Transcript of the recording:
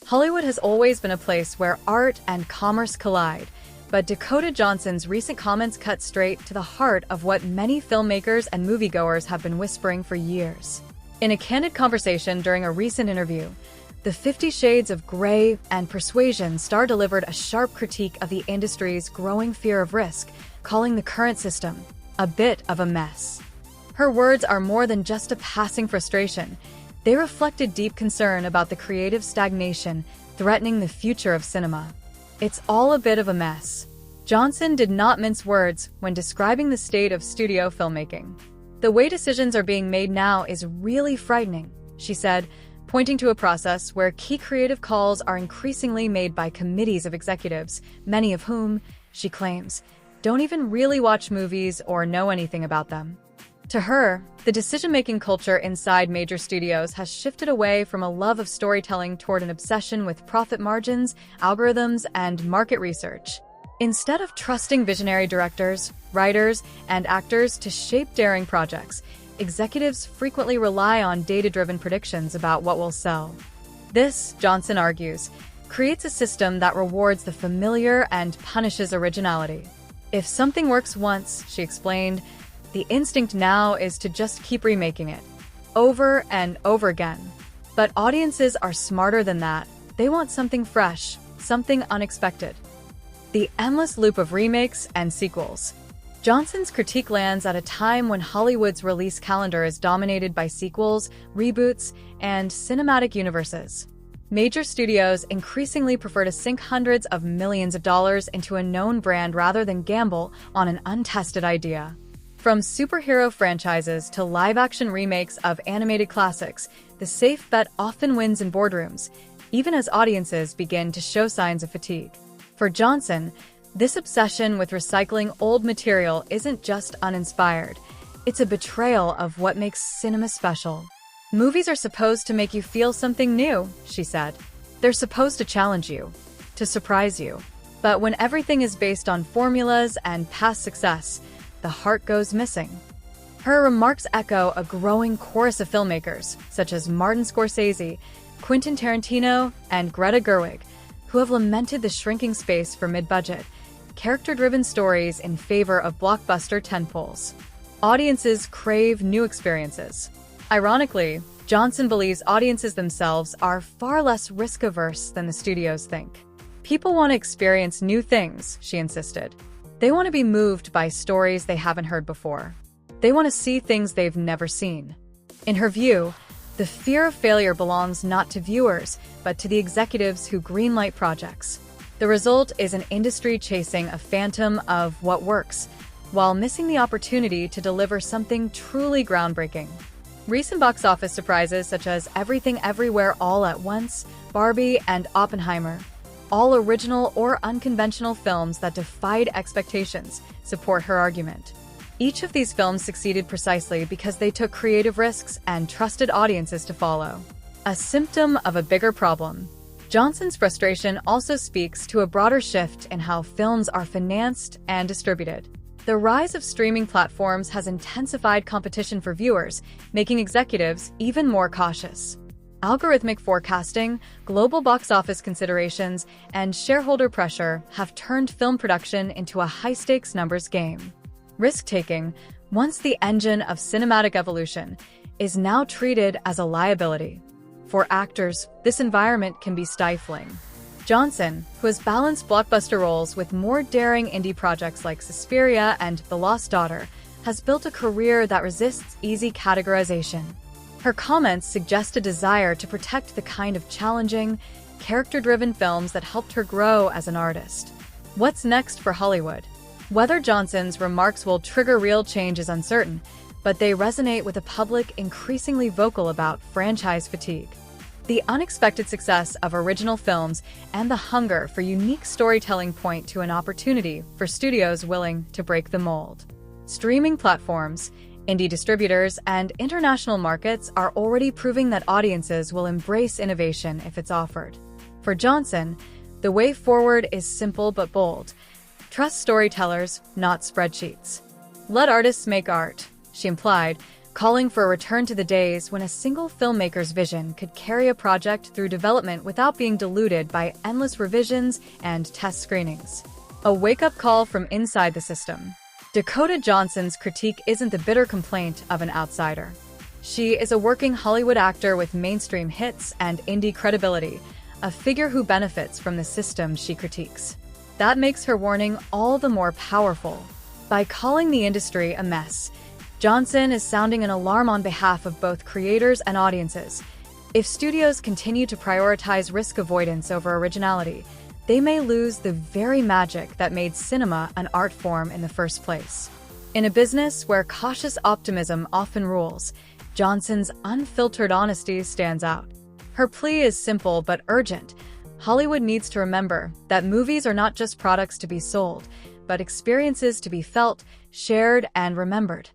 Hollywood has always been a place where art and commerce collide, but Dakota Johnson's recent comments cut straight to the heart of what many filmmakers and moviegoers have been whispering for years. In a candid conversation during a recent interview, the 50 Shades of Grey and Persuasion star delivered a sharp critique of the industry's growing fear of risk, calling the current system a bit of a mess. Her words are more than just a passing frustration. They reflected deep concern about the creative stagnation threatening the future of cinema. It's all a bit of a mess. Johnson did not mince words when describing the state of studio filmmaking. The way decisions are being made now is really frightening, she said, pointing to a process where key creative calls are increasingly made by committees of executives, many of whom, she claims, don't even really watch movies or know anything about them. To her, the decision-making culture inside major studios has shifted away from a love of storytelling toward an obsession with profit margins, algorithms, and market research. Instead of trusting visionary directors, writers, and actors to shape daring projects, executives frequently rely on data-driven predictions about what will sell. This, Johnson argues, creates a system that rewards the familiar and punishes originality. If something works once, she explained, the instinct now is to just keep remaking it, over and over again. But audiences are smarter than that. They want something fresh, something unexpected. The endless loop of remakes and sequels. Johnson's critique lands at a time when Hollywood's release calendar is dominated by sequels, reboots, and cinematic universes. Major studios increasingly prefer to sink hundreds of millions of dollars into a known brand rather than gamble on an untested idea. From superhero franchises to live-action remakes of animated classics, the safe bet often wins in boardrooms, even as audiences begin to show signs of fatigue. For Johnson, this obsession with recycling old material isn't just uninspired. It's a betrayal of what makes cinema special. Movies are supposed to make you feel something new, she said. They're supposed to challenge you, to surprise you. But when everything is based on formulas and past success, the heart goes missing. Her remarks echo a growing chorus of filmmakers, such as Martin Scorsese, Quentin Tarantino, and Greta Gerwig, who have lamented the shrinking space for mid-budget, character-driven stories in favor of blockbuster tentpoles. Audiences crave new experiences. Ironically, Johnson believes audiences themselves are far less risk-averse than the studios think. People want to experience new things, she insisted. They want to be moved by stories they haven't heard before. They want to see things they've never seen. In her view, the fear of failure belongs not to viewers, but to the executives who greenlight projects. The result is an industry chasing a phantom of what works, while missing the opportunity to deliver something truly groundbreaking. Recent box office surprises such as Everything Everywhere All at Once, Barbie, and Oppenheimer, all original or unconventional films that defied expectations, support her argument. Each of these films succeeded precisely because they took creative risks and trusted audiences to follow. A symptom of a bigger problem. Johnson's frustration also speaks to a broader shift in how films are financed and distributed. The rise of streaming platforms has intensified competition for viewers, making executives even more cautious. Algorithmic forecasting, global box office considerations, and shareholder pressure have turned film production into a high-stakes numbers game. Risk-taking, once the engine of cinematic evolution, is now treated as a liability. For actors, this environment can be stifling. Johnson, who has balanced blockbuster roles with more daring indie projects like Suspiria and The Lost Daughter, has built a career that resists easy categorization. Her comments suggest a desire to protect the kind of challenging, character-driven films that helped her grow as an artist. What's next for Hollywood? Whether Johnson's remarks will trigger real change is uncertain, but they resonate with a public increasingly vocal about franchise fatigue. The unexpected success of original films and the hunger for unique storytelling point to an opportunity for studios willing to break the mold. Streaming platforms, indie distributors, and international markets are already proving that audiences will embrace innovation if it's offered. For Johnson, the way forward is simple but bold. Trust storytellers, not spreadsheets. Let artists make art, she implied, calling for a return to the days when a single filmmaker's vision could carry a project through development without being diluted by endless revisions and test screenings. A wake-up call from inside the system. Dakota Johnson's critique isn't the bitter complaint of an outsider. She is a working Hollywood actor with mainstream hits and indie credibility, a figure who benefits from the system she critiques. That makes her warning all the more powerful. By calling the industry a mess, Johnson is sounding an alarm on behalf of both creators and audiences. If studios continue to prioritize risk avoidance over originality, they may lose the very magic that made cinema an art form in the first place. In a business where cautious optimism often rules, Johnson's unfiltered honesty stands out. Her plea is simple but urgent. Hollywood needs to remember that movies are not just products to be sold, but experiences to be felt, shared, and remembered.